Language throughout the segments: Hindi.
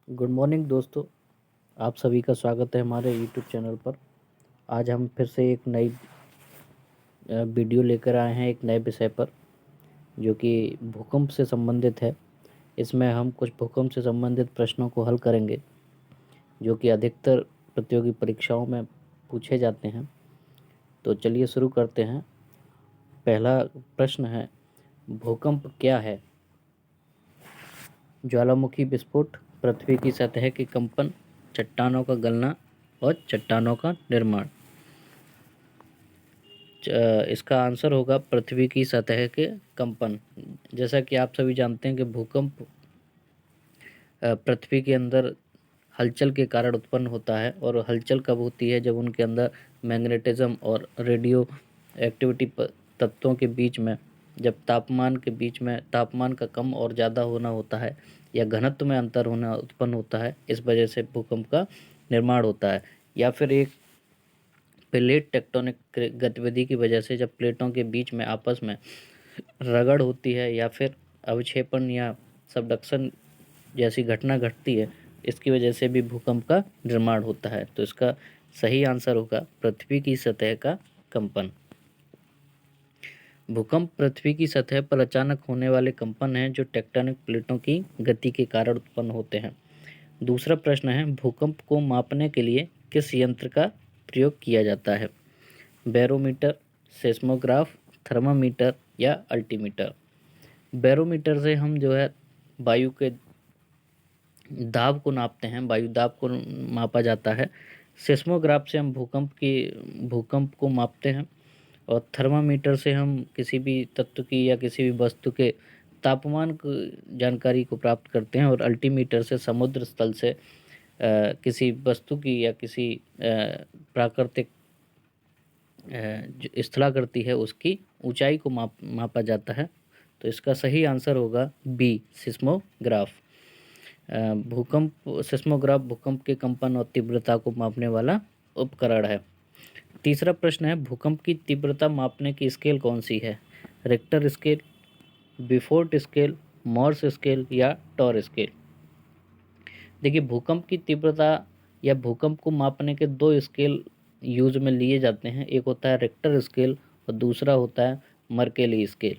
गुड मॉर्निंग दोस्तों। आप सभी का स्वागत है हमारे यूट्यूब चैनल पर। आज हम फिर से एक नई वीडियो लेकर आए हैं एक नए विषय पर, जो कि भूकंप से संबंधित है। इसमें हम कुछ भूकंप से संबंधित प्रश्नों को हल करेंगे, जो कि अधिकतर प्रतियोगी परीक्षाओं में पूछे जाते हैं। तो चलिए शुरू करते हैं। पहला प्रश्न है, भूकंप क्या है? ज्वालामुखी विस्फोट, पृथ्वी की सतह के कंपन, चट्टानों का गलना और चट्टानों का निर्माण। इसका आंसर होगा पृथ्वी की सतह के कंपन। जैसा कि आप सभी जानते हैं कि भूकंप पृथ्वी के अंदर हलचल के कारण उत्पन्न होता है, और हलचल कब होती है? जब उनके अंदर मैग्नेटिज्म और रेडियो एक्टिविटी तत्वों के बीच में, जब तापमान का कम और ज़्यादा होना होता है, या घनत्व में अंतर होना उत्पन्न होता है, इस वजह से भूकंप का निर्माण होता है। या फिर एक प्लेट टेक्टोनिक गतिविधि की वजह से, जब प्लेटों के बीच में आपस में रगड़ होती है, या फिर अवक्षेपण या सबडक्शन जैसी घटना घटती है, इसकी वजह से भी भूकंप का निर्माण होता है। तो इसका सही आंसर होगा पृथ्वी की सतह का कंपन। भूकंप पृथ्वी की सतह पर अचानक होने वाले कंपन हैं, जो टेक्टोनिक प्लेटों की गति के कारण उत्पन्न होते हैं। दूसरा प्रश्न है, भूकंप को मापने के लिए किस यंत्र का प्रयोग किया जाता है? बैरोमीटर, सेस्मोग्राफ, थर्मामीटर या अल्टीमीटर। बैरोमीटर से हम जो है वायु के दाब को नापते हैं, वायु दाब को मापा जाता है। सेस्मोग्राफ से हम भूकंप को मापते हैं, और थर्मामीटर से हम किसी भी तत्व की या किसी भी वस्तु के तापमान की जानकारी को प्राप्त करते हैं, और अल्टीमीटर से समुद्र स्थल से किसी वस्तु की या किसी प्राकृतिक जो स्थलाकृति है उसकी ऊंचाई को मापा जाता है। तो इसका सही आंसर होगा बी, सिस्मोग्राफ। सिस्मोग्राफ भूकंप के कंपन और तीव्रता को मापने वाला उपकरण है। तीसरा प्रश्न है, भूकंप की तीव्रता मापने की स्केल कौन सी है? Richter scale, Beaufort scale, Mohs scale या टॉर स्केल। देखिए, भूकंप की तीव्रता या भूकंप को मापने के दो स्केल यूज में लिए जाते हैं। एक होता है रिक्टर स्केल और दूसरा होता है मर्केली स्केल।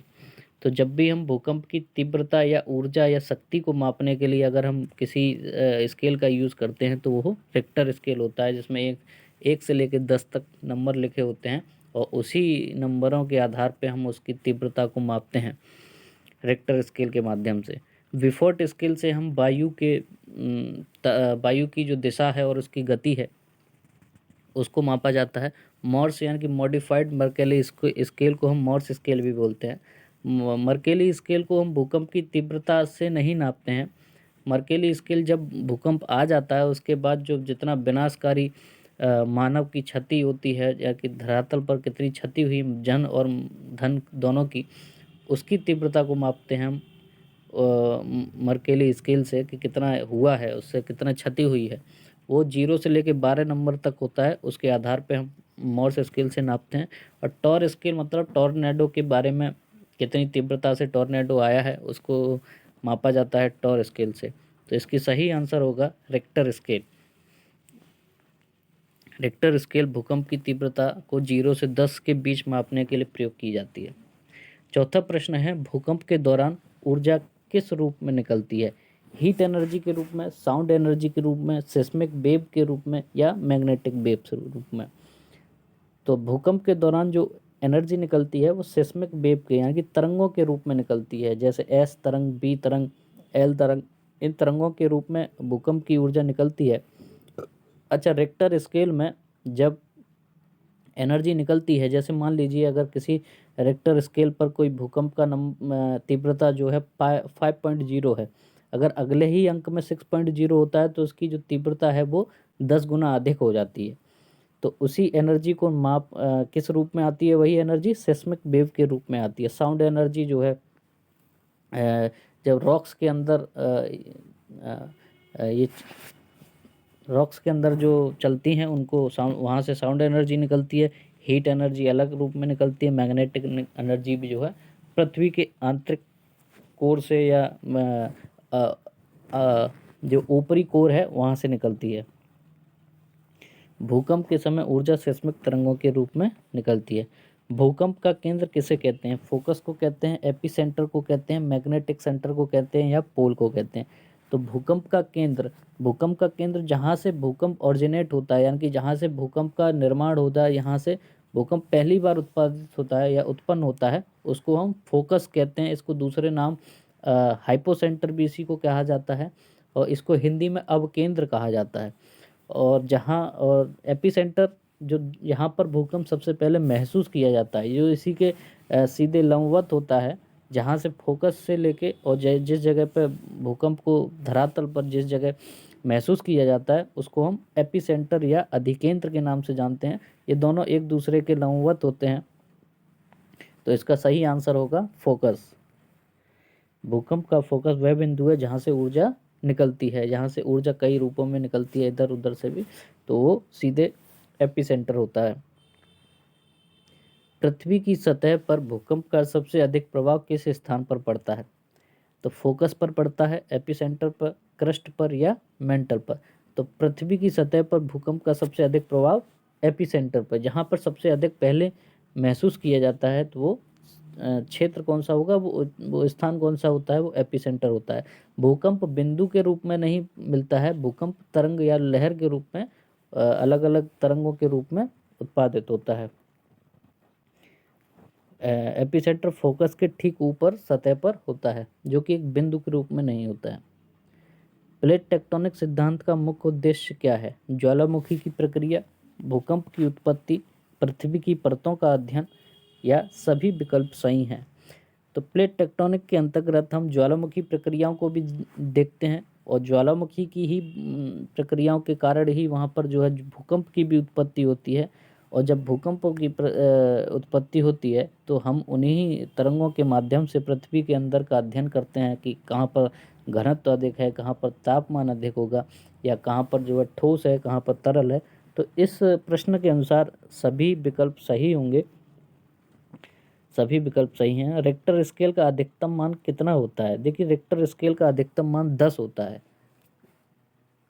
तो जब भी हम भूकंप की तीव्रता या ऊर्जा या शक्ति को मापने के लिए अगर हम किसी स्केल का यूज़ करते हैं, तो वो रिक्टर स्केल होता है, जिसमें एक से लेकर 10 तक नंबर लिखे होते हैं, और उसी नंबरों के आधार पे हम उसकी तीव्रता को मापते हैं रिक्टर स्केल के माध्यम से। विफोर्ट स्केल से हम वायु की जो दिशा है और उसकी गति है उसको मापा जाता है। मॉर्स यानी कि मॉडिफाइड मर्केली स्केल को हम मॉर्स स्केल भी बोलते हैं। मर्केली स्केल को हम भूकंप की तीव्रता से नहीं नापते हैं। मर्केली स्केल जब भूकंप आ जाता है उसके बाद जो जितना विनाशकारी मानव की क्षति होती है, या कि धरातल पर कितनी क्षति हुई जन और धन दोनों की, उसकी तीव्रता को मापते हैं हम मर्केली स्केल से, कि कितना हुआ है, उससे कितना क्षति हुई है। वो 0 से लेके 12 नंबर तक होता है, उसके आधार पे हम मॉर्स स्केल से नापते हैं। और टॉर स्केल मतलब टॉर्नेडो के बारे में, कितनी तीव्रता से टॉर्नेडो आया है उसको मापा जाता है टॉर स्केल से। तो इसकी सही आंसर होगा रिक्टर स्केल। रिक्टर स्केल भूकंप की तीव्रता को 0 से 10 के बीच मापने के लिए प्रयोग की जाती है। चौथा प्रश्न है, भूकंप के दौरान ऊर्जा किस रूप में निकलती है? हीट एनर्जी के रूप में, साउंड एनर्जी के रूप में, सेस्मिक वेव के रूप में या मैग्नेटिक वेव के रूप में। तो भूकंप के दौरान जो एनर्जी निकलती है वो सेस्मिक वेव के यानी कि तरंगों के रूप में निकलती है, जैसे एस तरंग, बी तरंग, एल तरंग। इन तरंगों के रूप में भूकंप की ऊर्जा निकलती है। अच्छा, रिक्टर स्केल में जब एनर्जी निकलती है, जैसे मान लीजिए अगर किसी रिक्टर स्केल पर कोई भूकंप का तीव्रता जो है 5.0 है, अगर अगले ही अंक में 6.0 होता है तो उसकी जो तीव्रता है वो 10 गुना अधिक हो जाती है। तो उसी एनर्जी को किस रूप में आती है? वही एनर्जी सेस्मिक वेव के रूप में आती है। साउंड एनर्जी जो है जब रॉक्स के अंदर ये रॉक्स के अंदर जो चलती हैं उनको साउंड, वहाँ से साउंड एनर्जी निकलती है। हीट एनर्जी अलग रूप में निकलती है। मैग्नेटिक एनर्जी भी जो है पृथ्वी के आंतरिक कोर से या जो ऊपरी कोर है वहाँ से निकलती है। भूकंप के समय ऊर्जा सेस्मिक तरंगों के रूप में निकलती है। भूकंप का केंद्र किसे कहते हैं? फोकस को कहते हैं, एपिसेंटर को कहते हैं, मैग्नेटिक सेंटर को कहते हैं, या पोल को कहते हैं। तो भूकंप का केंद्र जहाँ से भूकंप ऑरिजिनेट होता है, यानी कि जहाँ से भूकंप का निर्माण होता है, यहाँ से भूकंप पहली बार उत्पादित होता है या उत्पन्न होता है, उसको हम फोकस कहते हैं। इसको दूसरे नाम हाइपोसेंटर भी इसी को कहा जाता है, और इसको हिंदी में अवकेंद्र कहा जाता है। और एपिसेंटर जो यहाँ पर भूकंप सबसे पहले महसूस किया जाता है, जो इसी के सीधे लंबवत होता है, जहाँ से फोकस से लेके और जिस जगह पे भूकंप को धरातल पर जिस जगह महसूस किया जाता है, उसको हम एपिसेंटर या अधिकेंद्र के नाम से जानते हैं। ये दोनों एक दूसरे के लंबवत होते हैं, तो इसका सही आंसर होगा फोकस। भूकंप का फोकस वह बिंदु है जहाँ से ऊर्जा निकलती है, जहाँ से ऊर्जा कई रूपों में निकलती है इधर उधर से भी, तो वो सीधे एपिसेंटर होता है। पृथ्वी की सतह पर भूकंप का सबसे अधिक प्रभाव किस स्थान पर पड़ता है? तो फोकस पर पड़ता है, एपिसेंटर पर, क्रस्ट पर, या मेंटल पर। तो पृथ्वी की सतह पर भूकंप का सबसे अधिक प्रभाव एपिसेंटर पर, जहाँ पर सबसे अधिक पहले महसूस किया जाता है, तो वो क्षेत्र कौन सा होगा, वो स्थान कौन सा होता है, वो एपिसेंटर होता है। भूकंप बिंदु के रूप में नहीं मिलता है, भूकंप तरंग या लहर के रूप में, अलग अलग तरंगों के रूप में उत्पादित होता है। एपिसेंटर फोकस के ठीक ऊपर सतह पर होता है, जो कि एक बिंदु के रूप में नहीं होता है। प्लेट टेक्टोनिक सिद्धांत का मुख्य उद्देश्य क्या है? ज्वालामुखी की प्रक्रिया, भूकंप की उत्पत्ति, पृथ्वी की परतों का अध्ययन, या सभी विकल्प सही हैं। तो प्लेट टेक्टोनिक के अंतर्गत हम ज्वालामुखी प्रक्रियाओं को भी देखते हैं, और ज्वालामुखी की ही प्रक्रियाओं के कारण ही वहाँ पर जो है भूकंप की भी उत्पत्ति होती है। और जब भूकंपों की उत्पत्ति होती है, तो हम उन्हीं तरंगों के माध्यम से पृथ्वी के अंदर का अध्ययन करते हैं कि कहाँ पर घनत्व अधिक है, कहाँ पर तापमान अधिक होगा, या कहाँ पर जो है ठोस है, कहाँ पर तरल है। तो इस प्रश्न के अनुसार सभी विकल्प सही होंगे, सभी विकल्प सही हैं। रिक्टर स्केल का अधिकतम मान कितना होता है? देखिए, रिक्टर स्केल का अधिकतम मान 10 होता है,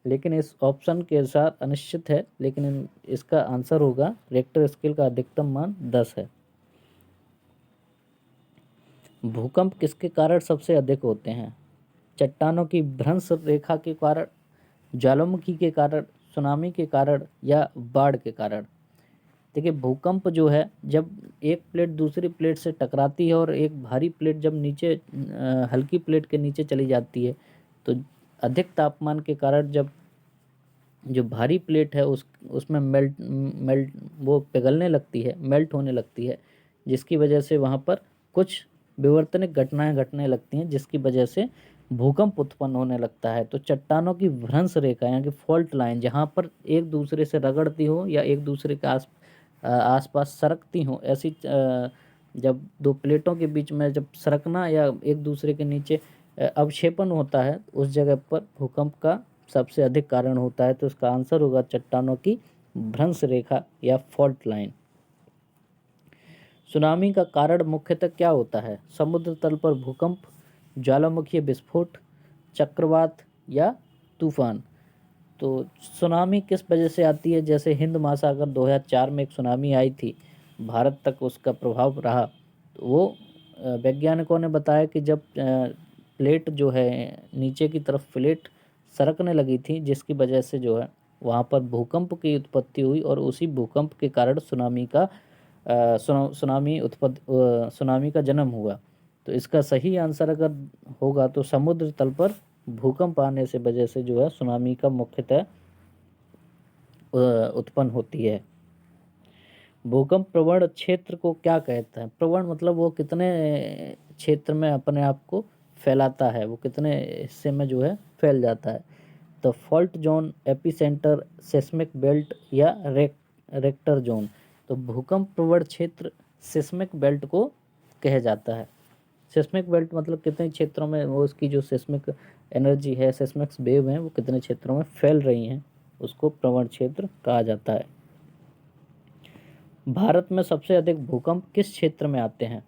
लेकिन इस ऑप्शन के अनुसार अनिश्चित है, लेकिन इसका आंसर होगा रिक्टर स्केल का अधिकतम मान 10 है। भूकंप किसके कारण सबसे अधिक होते हैं? चट्टानों की भ्रंश रेखा के कारण, ज्वालामुखी के कारण, सुनामी के कारण, या बाढ़ के कारण? देखिए, भूकंप जो है, जब एक प्लेट दूसरी प्लेट से टकराती है और एक भारी प्लेट जब नीचे हल्की प्लेट के नीचे चली जाती है, तो अधिक तापमान के कारण जब जो भारी प्लेट है उसमें मेल्ट वो पिघलने लगती है, मेल्ट होने लगती है, जिसकी वजह से वहाँ पर कुछ विवर्तनिक घटनाएं घटने लगती हैं, जिसकी वजह से भूकंप उत्पन्न होने लगता है। तो चट्टानों की भ्रंश रेखा यानी कि फॉल्ट लाइन, जहाँ पर एक दूसरे से रगड़ती हो या एक दूसरे के आसपास सरकती हो, ऐसी जब दो प्लेटों के बीच में जब सरकना या एक दूसरे के नीचे अवक्षेपण होता है, उस जगह पर भूकंप का सबसे अधिक कारण होता है। तो इसका आंसर होगा चट्टानों की भ्रंश रेखा या फॉल्ट लाइन। सुनामी का कारण मुख्यतः क्या होता है? समुद्र तल पर भूकंप, ज्वालामुखीय विस्फोट, चक्रवात, या तूफान? तो सुनामी किस वजह से आती है? जैसे हिंद महासागर 2004 में एक सुनामी आई थी, भारत तक उसका प्रभाव रहा। तो वो वैज्ञानिकों ने बताया कि जब प्लेट जो है नीचे की तरफ प्लेट सरकने लगी थी, जिसकी वजह से जो है वहाँ पर भूकंप की उत्पत्ति हुई, और उसी भूकंप के कारण सुनामी का जन्म हुआ। तो इसका सही आंसर अगर होगा तो समुद्र तल पर भूकंप आने से वजह से जो है सुनामी का मुख्यतः उत्पन्न होती है। भूकंप प्रवण क्षेत्र को क्या कहते हैं? प्रवण मतलब वो कितने क्षेत्र में अपने आप को फैलाता है, वो कितने हिस्से में जो है फैल जाता है। तो fault zone, epicentre, seismic belt, या रेक्टर जोन? तो भूकंप प्रवण क्षेत्र सेस्मिक बेल्ट को कहा जाता है। सेस्मिक बेल्ट मतलब कितने क्षेत्रों में वो उसकी जो सेस्मिक एनर्जी है, सेस्मिक वेव है, वो कितने क्षेत्रों में फैल रही हैं, उसको प्रवण क्षेत्र कहा जाता है। भारत में सबसे अधिक भूकंप किस क्षेत्र में आते हैं?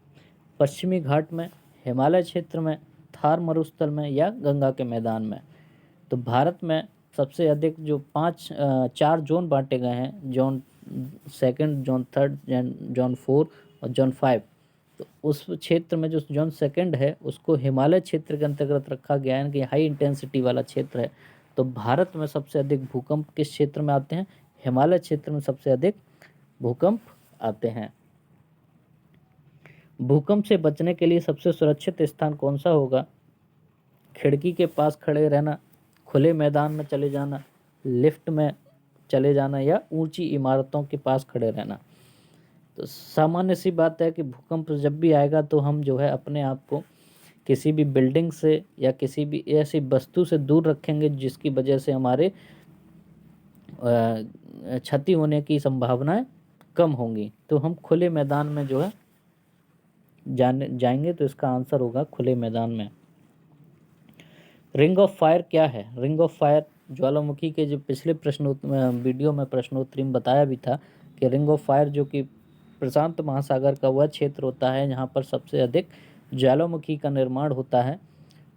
पश्चिमी घाट में, हिमालय क्षेत्र में, थार मरुस्थल में, या गंगा के मैदान में? तो भारत में सबसे अधिक जो 4 जोन बांटे गए हैं, zone second, zone third, zone 4 और जोन 5। तो उस क्षेत्र में जो जोन सेकंड है उसको हिमालय क्षेत्र के अंतर्गत रखा गया है कि हाई इंटेंसिटी वाला क्षेत्र है। तो भारत में सबसे अधिक भूकंप किस क्षेत्र में आते हैं? हिमालय क्षेत्र में सबसे अधिक भूकंप आते हैं। भूकंप से बचने के लिए सबसे सुरक्षित स्थान कौन सा होगा? खिड़की के पास खड़े रहना, खुले मैदान में चले जाना, लिफ्ट में चले जाना या ऊंची इमारतों के पास खड़े रहना। तो सामान्य सी बात है कि भूकंप जब भी आएगा तो हम जो है अपने आप को किसी भी बिल्डिंग से या किसी भी ऐसी वस्तु से दूर रखेंगे जिसकी वजह से हमारे क्षति होने की संभावनाएं कम होंगी। तो हम खुले मैदान में जो है जाएंगे। तो इसका आंसर होगा खुले मैदान में। रिंग ऑफ फायर क्या है? रिंग ऑफ फायर ज्वालामुखी के जो पिछले वीडियो में प्रश्नोत्तरी में बताया भी था कि रिंग ऑफ फायर जो कि प्रशांत महासागर का वह क्षेत्र होता है जहाँ पर सबसे अधिक ज्वालामुखी का निर्माण होता है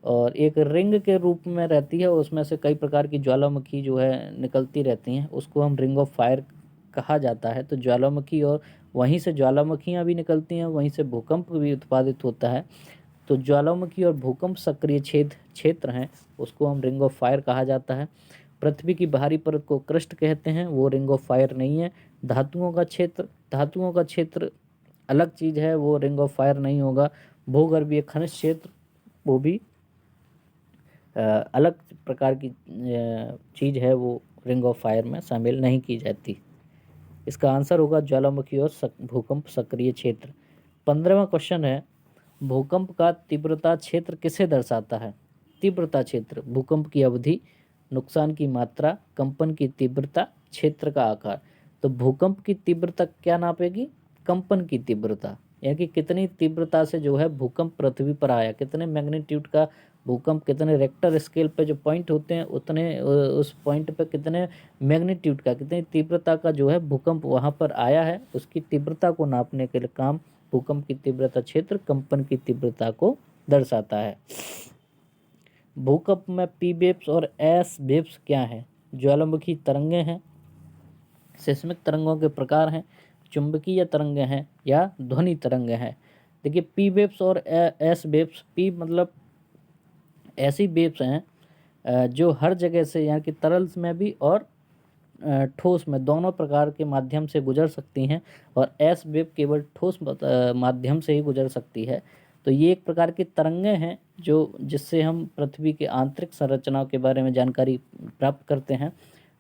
और एक रिंग के रूप में रहती है। उसमें से कई प्रकार की ज्वालामुखी जो है निकलती रहती हैं, उसको हम रिंग ऑफ फायर कहा जाता है। तो ज्वालामुखी और वहीं से ज्वालामुखियाँ भी निकलती हैं, वहीं से भूकंप भी उत्पादित होता है। तो ज्वालामुखी और भूकंप सक्रिय क्षेत्र हैं, उसको हम रिंग ऑफ फायर कहा जाता है। पृथ्वी की बाहरी परत को क्रस्ट कहते हैं, वो रिंग ऑफ फायर नहीं है। धातुओं का क्षेत्र अलग चीज़ है, वो रिंग ऑफ फायर नहीं होगा। भूगर्भीय खनिज क्षेत्र वो भी अलग प्रकार की चीज़ है, वो रिंग ऑफ फायर में शामिल नहीं की जाती। इसका आंसर होगा ज्वालामुखी और भूकंप सक्रिय क्षेत्र। 15वां क्वेश्चन है, भूकंप का तीव्रता क्षेत्र किसे दर्शाता है? तीव्रता क्षेत्र, भूकंप की अवधि, नुकसान की मात्रा, कंपन की तीव्रता, क्षेत्र का आकार। तो भूकंप की तीव्रता क्या नापेगी? कंपन की तीव्रता, यानी कि कितनी तीव्रता से जो है भूकंप पृथ्वी पर आया, कितने मैग्नीट्यूड का भूकंप, कितने रेक्टर स्केल पे जो पॉइंट होते हैं उतने उस पॉइंट पे कितने मैग्नीट्यूड का, कितनी तीव्रता का जो है भूकंप वहाँ पर आया है, उसकी तीव्रता को नापने के लिए काम भूकंप की तीव्रता क्षेत्र कंपन की तीव्रता को दर्शाता है। भूकंप में पी वेव्स और एस वेव्स क्या है? ज्वालामुखी तरंगे हैं, सिस्मिक तरंगों के प्रकार हैं, चुंबकीय तरंगे हैं या ध्वनि तरंगे हैं। देखिए पी वेव्स और एस वेव्स, पी मतलब ऐसी वेव्स हैं जो हर जगह से, यानी कि तरल में भी और ठोस में दोनों प्रकार के माध्यम से गुजर सकती हैं और एस वेव केवल ठोस माध्यम से ही गुजर सकती है। तो ये एक प्रकार की तरंगे हैं जो जिससे हम पृथ्वी के आंतरिक संरचनाओं के बारे में जानकारी प्राप्त करते हैं।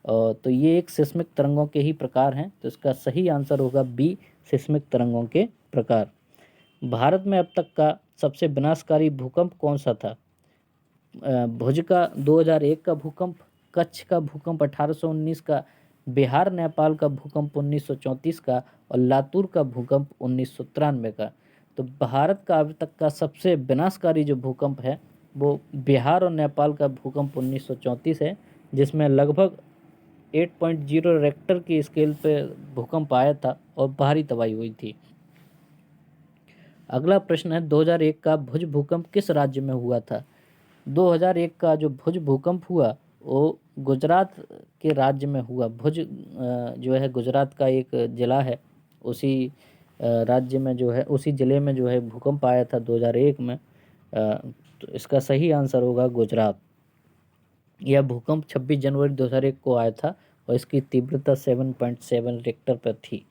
तो ये एक सिस्मिक तरंगों के ही प्रकार हैं। तो इसका सही आंसर होगा बी, सिस्मिक तरंगों के प्रकार। भारत में अब तक का सबसे विनाशकारी भूकंप कौन सा था? भुज का 2001 का भूकंप, कच्छ का भूकंप 1819 का, बिहार नेपाल का भूकंप 1934 का और लातूर का भूकंप 1993 का। तो भारत का अभी तक का सबसे विनाशकारी जो भूकंप है वो बिहार और नेपाल का भूकंप 1934 है, जिसमें लगभग 8.0 रेक्टर की स्केल पे भूकंप आया था और भारी तबाही हुई थी। अगला प्रश्न है, 2001 का भुज भूकंप किस राज्य में हुआ था? 2001 का जो भुज भूकंप हुआ वो गुजरात के राज्य में हुआ। भुज जो है गुजरात का एक ज़िला है, उसी राज्य में जो है, उसी ज़िले में जो है भूकंप आया था 2001 में। तो इसका सही आंसर होगा गुजरात। यह भूकंप 26 जनवरी 2001 को आया था और इसकी तीव्रता 7.7 रेक्टर पर थी।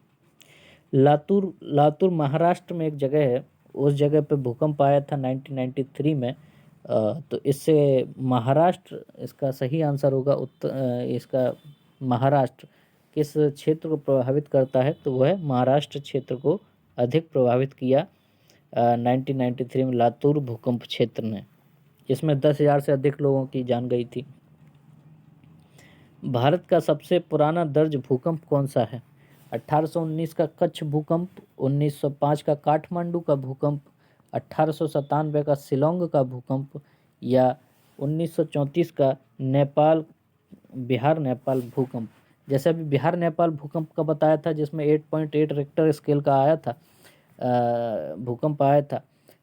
लातूर महाराष्ट्र में एक जगह है, उस जगह पे भूकंप आया था 1993 में। तो इससे महाराष्ट्र इसका सही आंसर होगा। इसका महाराष्ट्र किस क्षेत्र को प्रभावित करता है? तो वह महाराष्ट्र क्षेत्र को अधिक प्रभावित किया 1993 में लातूर भूकंप क्षेत्र ने, जिसमें 10,000 से अधिक लोगों की जान गई थी। भारत का सबसे पुराना दर्ज भूकंप कौन सा है? 1819 का कच्छ भूकंप, 1905 का काठमांडू का भूकंप, 1897 का शिलोंग का भूकंप या 1934 का बिहार नेपाल भूकंप। जैसे अभी बिहार नेपाल भूकंप का बताया था जिसमें 8.8 रेक्टर स्केल का भूकंप आया था।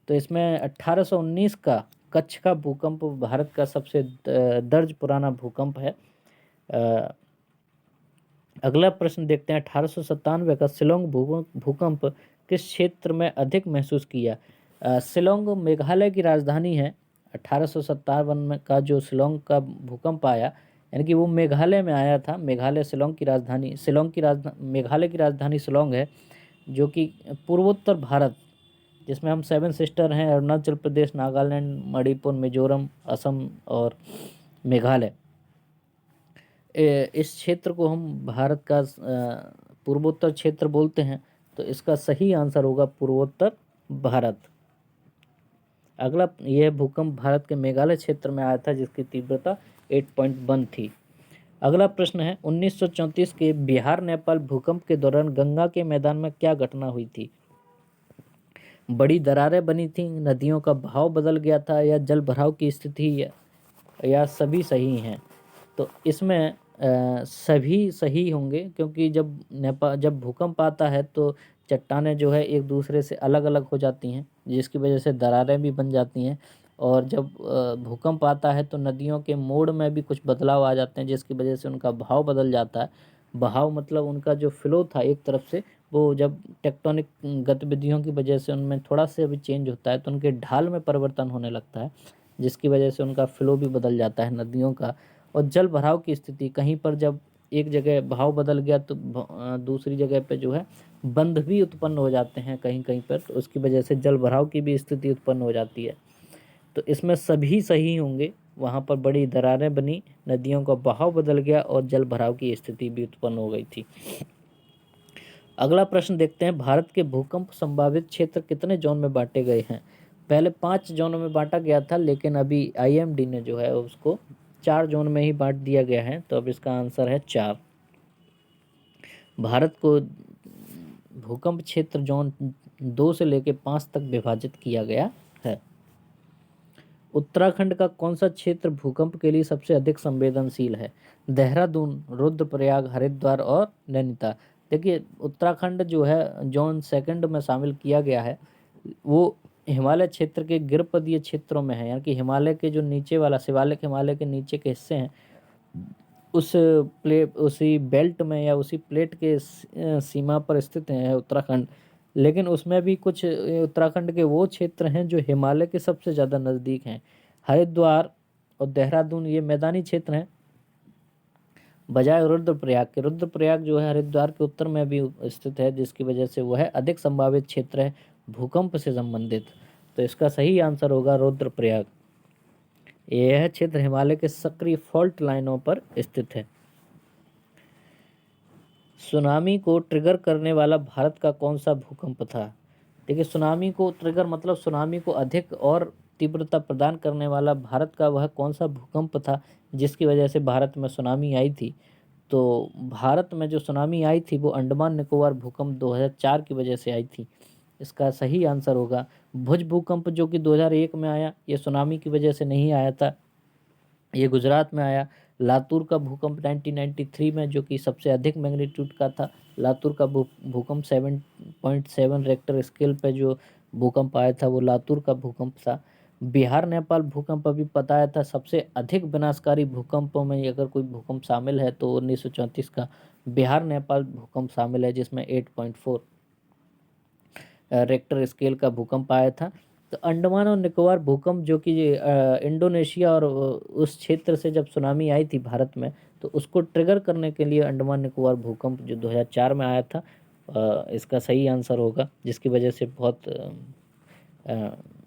तो इसमें 1819 का कच्छ का भूकंप भारत का सबसे दर्ज पुराना भूकंप है। अगला प्रश्न देखते हैं, 1897 का शिलोंग भूकंप किस क्षेत्र में अधिक महसूस किया? शिलोंग मेघालय की राजधानी है। 1857 में का जो शिलोंग का भूकंप आया, यानी कि वो मेघालय में आया था। मेघालय शिलोंग की राजधानी, मेघालय की राजधानी शिलोंग है, जो कि पूर्वोत्तर भारत, जिसमें हम 7 सिस्टर हैं, अरुणाचल प्रदेश, नागालैंड, मणिपुर, मिजोरम, असम और मेघालय। इस क्षेत्र को हम भारत का पूर्वोत्तर क्षेत्र बोलते हैं, तो इसका सही आंसर होगा पूर्वोत्तर भारत। अगला, यह भूकंप भारत के मेघालय क्षेत्र में आया था, जिसकी तीव्रता 8.1 थी। अगला प्रश्न है, 1934 के बिहार नेपाल भूकंप के दौरान गंगा के मैदान में क्या घटना हुई थी? बड़ी दरारें बनी थी, नदियों का बहाव बदल गया था, या जल भराव की स्थिति, या सभी सही हैं? तो इसमें सभी सही होंगे, क्योंकि जब भूकंप आता है तो चट्टानें जो है एक दूसरे से अलग अलग हो जाती हैं, जिसकी वजह से दरारें भी बन जाती हैं। और जब भूकंप आता है तो नदियों के मोड़ में भी कुछ बदलाव आ जाते हैं, जिसकी वजह से उनका बहाव बदल जाता है। बहाव मतलब उनका जो फ्लो था एक तरफ से, वो जब टेक्टोनिक गतिविधियों की वजह से उनमें थोड़ा सा भी चेंज होता है, तो उनके ढाल में परिवर्तन होने लगता है, जिसकी वजह से उनका फ्लो भी बदल जाता है नदियों का। और जल भराव की स्थिति, कहीं पर जब एक जगह बहाव बदल गया तो दूसरी जगह पे जो है बंध भी उत्पन्न हो जाते हैं कहीं कहीं पर, तो उसकी वजह से जल भराव की भी स्थिति उत्पन्न हो जाती है। तो इसमें सभी सही होंगे। वहाँ पर बड़ी दरारें बनी, नदियों का बहाव बदल गया और जल भराव की स्थिति भी उत्पन्न हो गई थी। अगला प्रश्न देखते हैं, भारत के भूकंप संभावित क्षेत्र कितने जोन में बांटे गए हैं? पहले 5 जोनों में बांटा गया था, लेकिन अभी IMD ने जो है उसको 4 जोन में ही बांट दिया गया है, तो अब इसका आंसर है 4। भारत को भूकंप क्षेत्र जोन 2 से लेकर 5 तक विभाजित किया गया है। उत्तराखंड का कौन सा क्षेत्र भूकंप के लिए सबसे अधिक संवेदनशील है? देहरादून, रुद्रप्रयाग, हरिद्वार और नैनीताल। देखिए, उत्तराखंड जो है जोन 2 में शामिल किया गया है, वो हिमालय क्षेत्र के गिरपदीय क्षेत्रों में है, यानी कि हिमालय के जो नीचे वाला, शिवालिक हिमालय के नीचे के हिस्से हैं, उसी बेल्ट में या उसी प्लेट के सीमा पर स्थित है उत्तराखंड। लेकिन उसमें भी कुछ उत्तराखंड के वो क्षेत्र हैं जो हिमालय के सबसे ज़्यादा नज़दीक हैं। हरिद्वार और देहरादून ये मैदानी क्षेत्र हैं, बजाय रुद्रप्रयाग के। रुद्रप्रयाग जो है हरिद्वार के उत्तर में भी स्थित है, जिसकी वजह से वह अधिक संभावित क्षेत्र है भूकंप से संबंधित। तो इसका सही आंसर होगा रुद्रप्रयाग। यह क्षेत्र हिमालय के सक्रिय फॉल्ट लाइनों पर स्थित है। सुनामी को ट्रिगर करने वाला भारत का कौन सा भूकंप था? देखिए, सुनामी को ट्रिगर मतलब सुनामी को अधिक और तीव्रता प्रदान करने वाला भारत का वह कौन सा भूकंप था जिसकी वजह से भारत में सुनामी आई थी? तो भारत में जो सुनामी आई थी वो अंडमान निकोबार भूकंप 2004 की वजह से आई थी। इसका सही आंसर होगा भुज भूकंप, जो कि 2001 में आया। ये सुनामी की वजह से नहीं आया था, ये गुजरात में आया। लातूर का भूकंप 1993 में, जो कि सबसे अधिक मैग्नीट्यूड का था। लातूर का भूकंप 7.7 रेक्टर स्केल पे जो भूकंप आया था वो लातूर का भूकंप था। बिहार नेपाल भूकंप अभी बताया था, सबसे अधिक विनाशकारी भूकंपों में अगर कोई भूकंप शामिल है तो 1934 का बिहार नेपाल भूकंप शामिल है, जिसमें 8.4 रेक्टर स्केल का भूकंप आया था। तो अंडमान और निकोबार भूकंप, जो कि इंडोनेशिया और उस क्षेत्र से जब सुनामी आई थी भारत में, तो उसको ट्रिगर करने के लिए अंडमान निकोबार भूकंप जो 2004 में आया था, इसका सही आंसर होगा, जिसकी वजह से बहुत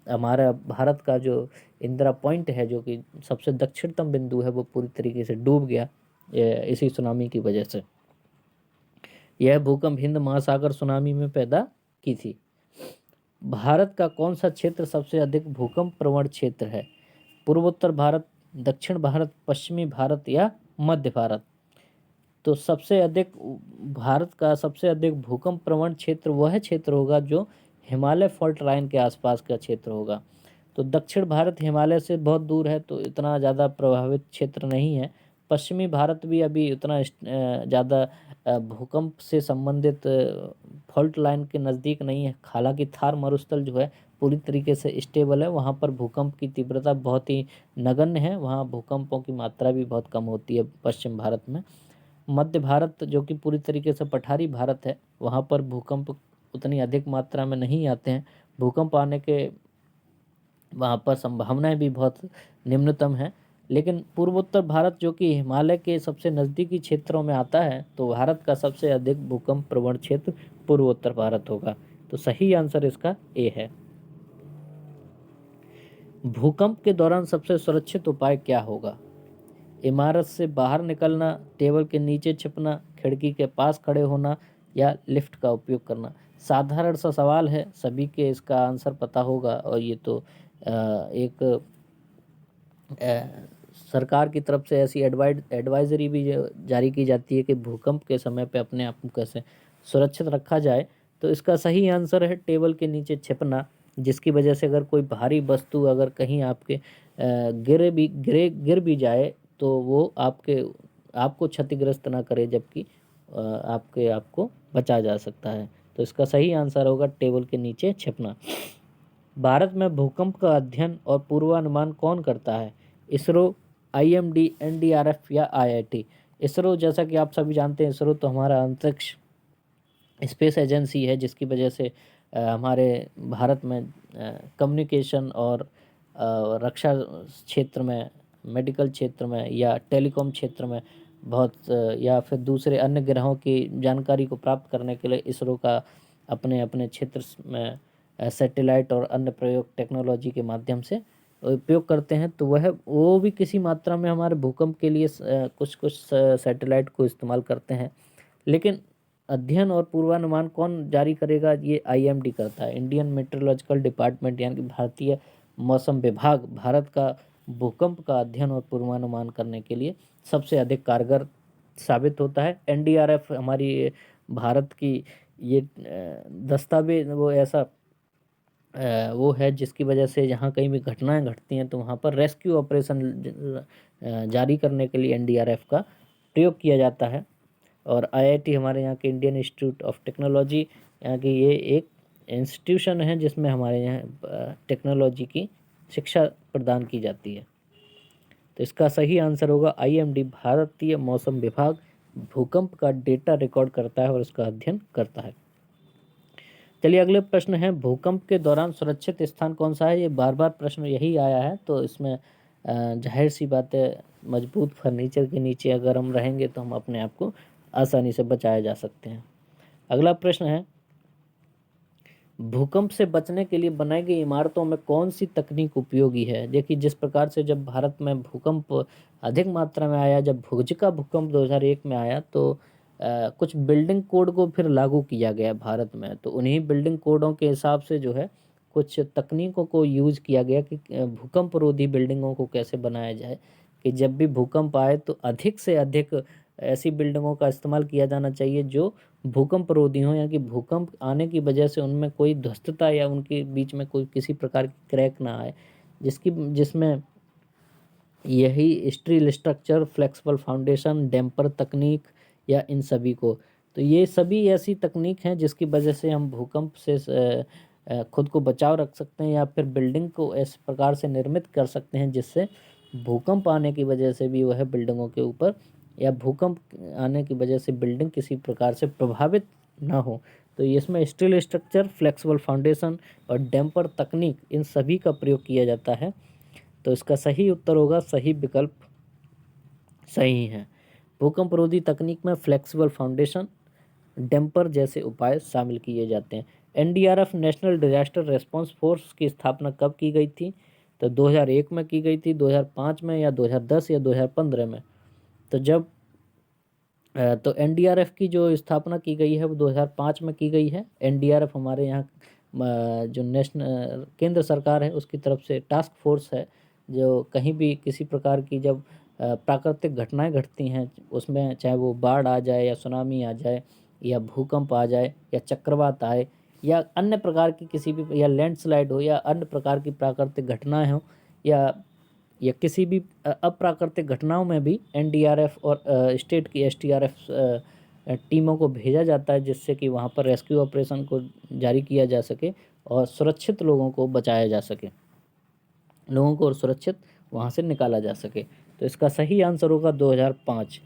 हमारा भारत का जो इंदिरा पॉइंट है, जो कि सबसे दक्षिणतम बिंदु है, वो पूरी तरीके से डूब गया इसी सुनामी की वजह से। यह भूकंप हिंद महासागर सुनामी में पैदा की थी। भारत का कौन सा क्षेत्र सबसे अधिक भूकंप प्रवण क्षेत्र है? पूर्वोत्तर भारत, दक्षिण भारत, पश्चिमी भारत या मध्य भारत? तो सबसे अधिक भारत का सबसे अधिक भूकंप प्रवण क्षेत्र वह क्षेत्र होगा जो हिमालय फॉल्ट लाइन के आसपास का क्षेत्र होगा। तो दक्षिण भारत हिमालय से बहुत दूर है, तो इतना ज़्यादा प्रभावित क्षेत्र नहीं है। पश्चिमी भारत भी अभी उतना ज़्यादा भूकंप से संबंधित फॉल्ट लाइन के नज़दीक नहीं है। हालांकि थार मरुस्थल जो है पूरी तरीके से स्टेबल है, वहाँ पर भूकंप की तीव्रता बहुत ही नगण्य है, वहाँ भूकंपों की मात्रा भी बहुत कम होती है पश्चिम भारत में। मध्य भारत जो कि पूरी तरीके से पठारी भारत है, वहाँ पर भूकंप उतनी अधिक मात्रा में नहीं आते हैं, भूकंप आने के वहाँ पर संभावनाएं भी बहुत निम्नतम है। लेकिन पूर्वोत्तर भारत जो कि हिमालय के सबसे नज़दीकी क्षेत्रों में आता है, तो भारत का सबसे अधिक भूकंप प्रवण क्षेत्र पूर्वोत्तर भारत होगा। तो सही आंसर इसका ए है। भूकंप के दौरान सबसे सुरक्षित उपाय क्या होगा? इमारत से बाहर निकलना, टेबल के नीचे छिपना, खिड़की के पास खड़े होना या लिफ्ट का उपयोग करना। साधारण सा सवाल है, सभी के इसका आंसर पता होगा, और ये तो एक सरकार की तरफ से ऐसी एडवाइजरी भी जारी की जाती है कि भूकंप के समय पे अपने आप को कैसे सुरक्षित रखा जाए। तो इसका सही आंसर है टेबल के नीचे छिपना, जिसकी वजह से अगर कोई भारी वस्तु अगर कहीं आपके गिर भी जाए तो वो आपको क्षतिग्रस्त ना करे, जबकि आपको बचा जा सकता है। तो इसका सही आंसर होगा टेबल के नीचे छिपना। भारत में भूकंप का अध्ययन और पूर्वानुमान कौन करता है? इसरो, आईएमडी, एनडीआरएफ या आईआईटी? इसरो, जैसा कि आप सभी जानते हैं, इसरो तो हमारा अंतरिक्ष स्पेस एजेंसी है, जिसकी वजह से हमारे भारत में कम्युनिकेशन और रक्षा क्षेत्र में, मेडिकल क्षेत्र में या टेलीकॉम क्षेत्र में बहुत या फिर दूसरे अन्य ग्रहों की जानकारी को प्राप्त करने के लिए इसरो का अपने अपने क्षेत्र में सैटेलाइट और अन्य प्रयोग टेक्नोलॉजी के माध्यम से उपयोग करते हैं। तो वो भी किसी मात्रा में हमारे भूकंप के लिए कुछ सैटेलाइट को इस्तेमाल करते हैं। लेकिन अध्ययन और पूर्वानुमान कौन जारी करेगा? ये आईएमडी करता है, इंडियन मेट्रोलॉजिकल डिपार्टमेंट, यानी कि भारतीय मौसम विभाग भारत का भूकंप का अध्ययन और पूर्वानुमान करने के लिए सबसे अधिक कारगर साबित होता है। एनडीआरएफ हमारी भारत की ये दस्तावेज वो है जिसकी वजह से जहाँ कहीं भी घटनाएं घटती हैं तो वहाँ पर रेस्क्यू ऑपरेशन जारी करने के लिए एनडीआरएफ का प्रयोग किया जाता है। और आईआईटी हमारे यहाँ के इंडियन इंस्टीट्यूट ऑफ टेक्नोलॉजी, यहाँ की ये एक इंस्टीट्यूशन है जिसमें हमारे यहाँ टेक्नोलॉजी की शिक्षा प्रदान की जाती है। तो इसका सही आंसर होगा आईएमडी, भारतीय मौसम विभाग भूकंप का डेटा रिकॉर्ड करता है और उसका अध्ययन करता है। चलिए अगले प्रश्न है, भूकंप के दौरान सुरक्षित स्थान कौन सा है? ये बार बार प्रश्न यही आया है, तो इसमें जाहिर सी बात है, मजबूत फर्नीचर के नीचे अगर हम रहेंगे तो हम अपने आप को आसानी से बचाए जा सकते हैं। अगला प्रश्न है, भूकंप से बचने के लिए बनाई गई इमारतों में कौन सी तकनीक उपयोगी है? देखिए, जिस प्रकार से जब भारत में भूकंप अधिक मात्रा में आया, जब भुज का भूकंप 2001 में आया, तो कुछ बिल्डिंग कोड को फिर लागू किया गया भारत में। तो उन्हीं बिल्डिंग कोडों के हिसाब से जो है कुछ तकनीकों को यूज़ किया गया कि भूकंप रोधी बिल्डिंगों को कैसे बनाया जाए, कि जब भी भूकंप आए तो अधिक से अधिक ऐसी बिल्डिंगों का इस्तेमाल किया जाना चाहिए जो भूकंप रोधी हों, या कि भूकंप आने की वजह से उनमें कोई ध्वस्तता या उनके बीच में कोई किसी प्रकार की क्रैक ना आए, जिसमें यही steel structure, flexible foundation, damper तकनीक या इन सभी को। तो ये सभी ऐसी तकनीक हैं जिसकी वजह से हम भूकंप से खुद को बचाव रख सकते हैं, या फिर बिल्डिंग को इस प्रकार से निर्मित कर सकते हैं जिससे भूकंप आने की वजह से भी वह बिल्डिंगों के ऊपर, या भूकंप आने की वजह से बिल्डिंग किसी प्रकार से प्रभावित ना हो। तो इसमें स्टील स्ट्रक्चर, फ्लेक्सिबल फाउंडेशन और डैम्पर तकनीक, इन सभी का प्रयोग किया जाता है। तो इसका सही उत्तर होगा, सही विकल्प सही है। भूकंप रोधी तकनीक में फ्लेक्सिबल फाउंडेशन, डैम्पर जैसे उपाय शामिल किए जाते हैं। NDRF national disaster response force की स्थापना कब की गई थी? तो 2001 में की गई थी, 2005 में, या 2010 या 2015 में? तो एनडीआरएफ की जो स्थापना की गई है वो 2005 में की गई है। एनडीआरएफ हमारे यहाँ जो नेशनल केंद्र सरकार है उसकी तरफ से टास्क फोर्स है, जो कहीं भी किसी प्रकार की जब प्राकृतिक घटनाएं घटती हैं, उसमें चाहे वो बाढ़ आ जाए या सुनामी आ जाए या भूकंप आ जाए या चक्रवात आए या अन्य प्रकार की किसी भी, या लैंडस्लाइड हो या अन्य प्रकार की प्राकृतिक घटनाएं हो, या किसी भी अप्राकृतिक घटनाओं में भी एनडीआरएफ और स्टेट की एसडीआरएफ टीमों को भेजा जाता है, जिससे कि वहाँ पर रेस्क्यू ऑपरेशन को जारी किया जा सके। और सुरक्षित लोगों को बचाया जा सके, लोगों को और सुरक्षित वहाँ से निकाला जा सके। तो इसका सही आंसर होगा 2005।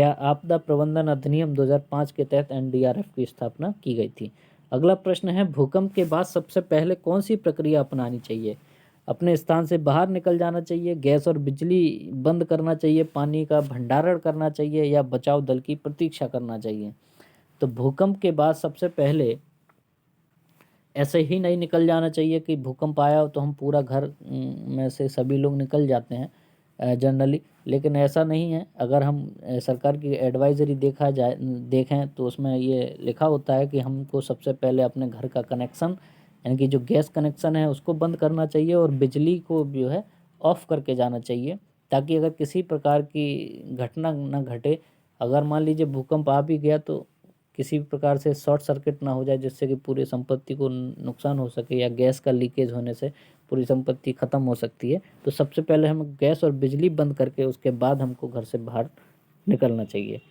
आपदा प्रबंधन अधिनियम 2005 के तहत एनडीआरएफ की स्थापना की गई थी। अगला प्रश्न है, भूकंप के बाद सबसे पहले कौन सी प्रक्रिया अपनानी चाहिए? अपने स्थान से बाहर निकल जाना चाहिए, गैस और बिजली बंद करना चाहिए, पानी का भंडारण करना चाहिए, या बचाव दल की प्रतीक्षा करना चाहिए? तो भूकंप के बाद सबसे पहले ऐसे ही नहीं निकल जाना चाहिए कि भूकंप आया हो तो हम पूरा घर में से सभी लोग निकल जाते हैं जनरली, लेकिन ऐसा नहीं है। अगर हम सरकार की एडवाइजरी देखें तो उसमें ये लिखा होता है कि हमको सबसे पहले अपने घर का कनेक्शन, यानी कि जो गैस कनेक्शन है उसको बंद करना चाहिए और बिजली को जो है ऑफ करके जाना चाहिए, ताकि अगर किसी प्रकार की घटना ना घटे। अगर मान लीजिए भूकंप आ भी गया तो किसी भी प्रकार से शॉर्ट सर्किट ना हो जाए, जिससे कि पूरी संपत्ति को नुकसान हो सके, या गैस का लीकेज होने से पूरी संपत्ति ख़त्म हो सकती है। तो सबसे पहले हम गैस और बिजली बंद करके उसके बाद हमको घर से बाहर निकलना चाहिए।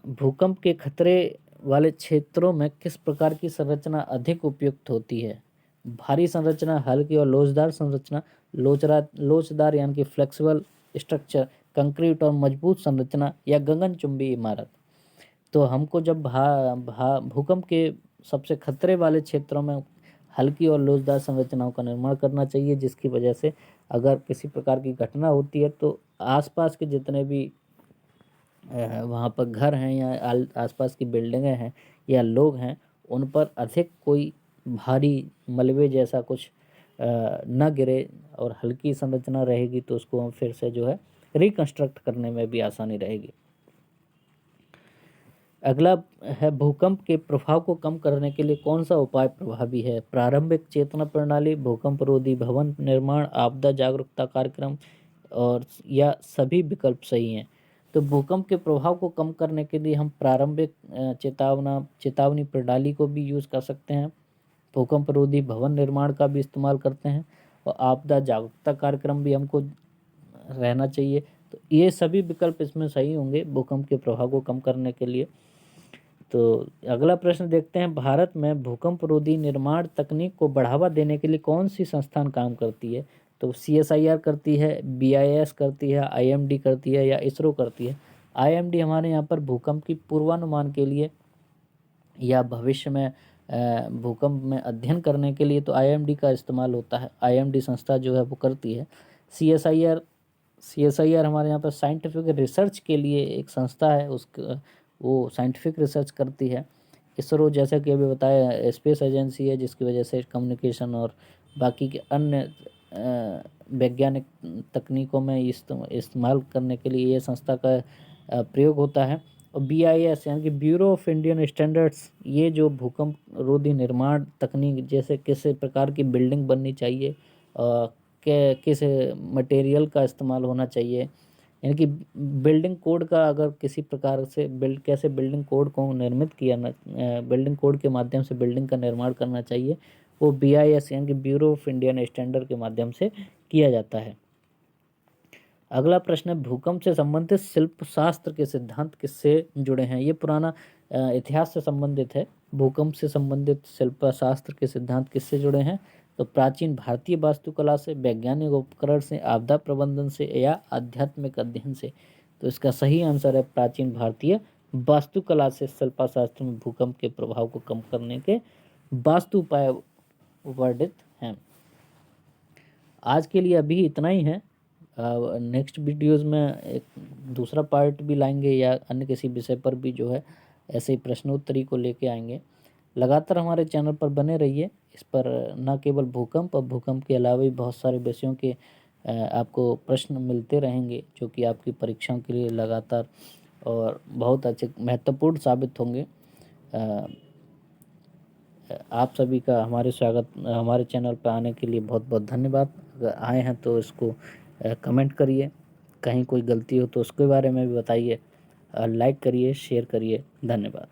भूकंप के खतरे वाले क्षेत्रों में किस प्रकार की संरचना अधिक उपयुक्त होती है? भारी संरचना, हल्की और लोचदार संरचना, लोचदार यानी कि फ्लेक्सिबल स्ट्रक्चर, कंक्रीट और मजबूत संरचना, या गगनचुंबी इमारत? तो हमको जब भूकंप के सबसे खतरे वाले क्षेत्रों में हल्की और लोचदार संरचनाओं का निर्माण करना चाहिए, जिसकी वजह से अगर किसी प्रकार की घटना होती है तो आसपास के जितने भी वहाँ पर घर हैं या आसपास की बिल्डिंगें हैं या लोग हैं, उन पर अधिक कोई भारी मलबे जैसा कुछ न गिरे, और हल्की संरचना रहेगी तो उसको हम फिर से जो है रिकंस्ट्रक्ट करने में भी आसानी रहेगी। अगला है, भूकंप के प्रभाव को कम करने के लिए कौन सा उपाय प्रभावी है? प्रारंभिक चेतना प्रणाली, भूकंप रोधी भवन निर्माण, आपदा जागरूकता कार्यक्रम, और या सभी विकल्प सही हैं? तो भूकंप के प्रभाव को कम करने के लिए हम प्रारंभिक चेतावनी प्रणाली को भी यूज़ कर सकते हैं, भूकंप रोधी भवन निर्माण का भी इस्तेमाल करते हैं, और आपदा जागरूकता कार्यक्रम भी हमको रहना चाहिए। तो ये सभी विकल्प इसमें सही होंगे भूकंप के प्रभाव को कम करने के लिए। तो अगला प्रश्न देखते हैं, भारत में भूकंप रोधी निर्माण तकनीक को बढ़ावा देने के लिए कौन सी संस्थान काम करती है? तो CSIR करती है, BIS करती है, IMD करती है, या इसरो करती है? IMD हमारे यहाँ पर भूकंप की पूर्वानुमान के लिए या भविष्य में भूकंप में अध्ययन करने के लिए तो IMD का इस्तेमाल होता है, IMD संस्था जो है वो करती है। CSIR हमारे यहाँ पर साइंटिफिक रिसर्च के लिए एक संस्था है, वो साइंटिफिक रिसर्च करती है। इसरो जैसा कि अभी बताया स्पेस एजेंसी है, जिसकी वजह से कम्युनिकेशन और बाकी के अन्य वैज्ञानिक तकनीकों में इस्तेमाल करने के लिए ये संस्था का प्रयोग होता है। और BIS यानी कि ब्यूरो ऑफ इंडियन स्टैंडर्ड्स, ये जो भूकंप रोधी निर्माण तकनीक, जैसे किस प्रकार की बिल्डिंग बननी चाहिए, किस मटेरियल का इस्तेमाल होना चाहिए, यानी कि बिल्डिंग कोड का अगर किसी प्रकार से कैसे बिल्डिंग कोड को निर्मित किया बिल्डिंग कोड के माध्यम से बिल्डिंग का निर्माण करना चाहिए, वो BIS यानी कि ब्यूरो ऑफ इंडियन स्टैंडर्ड के माध्यम से किया जाता है। अगला प्रश्न है, भूकंप से संबंधित शिल्प शास्त्र के सिद्धांत किससे जुड़े हैं? ये पुराना इतिहास से संबंधित है। भूकंप से संबंधित शिल्प शास्त्र के सिद्धांत किससे जुड़े हैं? तो प्राचीन भारतीय वास्तुकला से, वैज्ञानिक उपकरण से, आपदा प्रबंधन से, या आध्यात्मिक अध्ययन से? तो इसका सही आंसर है प्राचीन भारतीय वास्तुकला से शिल्पशास्त्र में भूकंप के प्रभाव को कम करने के वास्तु उपाय वर्णित हैं। आज के लिए अभी इतना ही है। नेक्स्ट वीडियोज़ में एक दूसरा पार्ट भी लाएंगे, या अन्य किसी विषय पर भी जो है ऐसे ही प्रश्नोत्तरी को लेके आएंगे। लगातार हमारे चैनल पर बने रहिए। इस पर न केवल भूकंप और भूकंप के अलावा भी बहुत सारे विषयों के आपको प्रश्न मिलते रहेंगे, जो कि आपकी परीक्षाओं के लिए लगातार और बहुत अच्छे महत्वपूर्ण साबित होंगे। आप सभी का हमारे चैनल पर आने के लिए बहुत बहुत धन्यवाद। अगर आए हैं तो इसको कमेंट करिए, कहीं कोई गलती हो तो उसके बारे में भी बताइए, लाइक करिए, शेयर करिए। धन्यवाद।